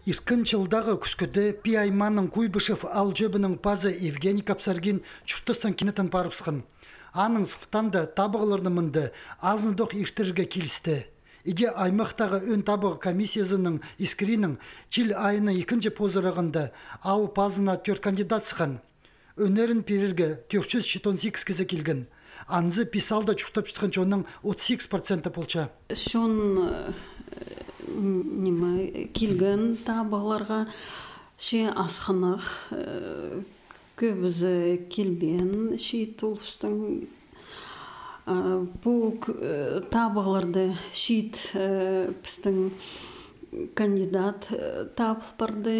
20 жылдағы күскөде Пиайманның Куйбышев ал жөбінің пазы Евгений Капсаргин чуртыстан кинетен парыпсқын. Аның сұқтанды табығылырны мынды азындық иштірге келісті. Иде аймақтағы өн табығы комиссиясының искринің чил айыны 2 позырағында ал пазына 4 кандидат сықын. Өнерін перерге 418 кізі келген. Анзы писалда чуртап шыққан жоның 38% болча. Шон неме келген табыларға ше асханақ көбізі келбен ше тұлыстың бұл табыларды шет пістің кандидат табыл барды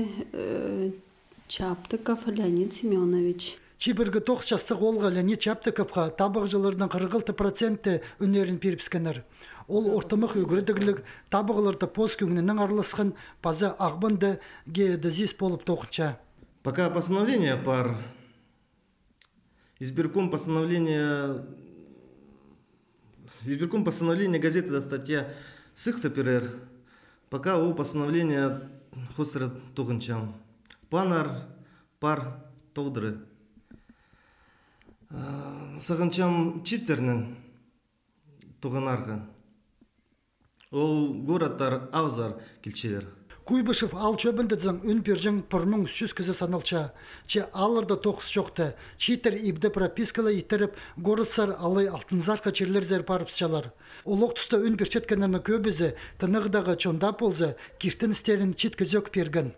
Чаптыков Леонид Семенович. Чибіргі 9 жастық олға Леонид Чаптыковға табығжылардың 46% өнерін періпскенер. Ол ортымық өгірдігілік табығыларды пост көңінінің арылысқан пазы ағбынды геодезис болып тоқынша. Пока постановление пар, избирком постановление газеты до статья сықса перер, пока о постановление хостера тоқынчам. Панар пар тоғдыры. Сағынчам читтернің тоғынарға. Ол городтар аузар келчелер. Куйбышев ал чөбіндізің үн пержің пұрның сүз кізі саналча. Че алырда тоқыс жоқты. Читер ибді пропискала итеріп, городсар алай алтынзарқа черлер зәр парыпсчалар. Олық тұста үн перчеткенерні көбізі, тынығдағы чонда ползы, киртін істерін чит кізек перген.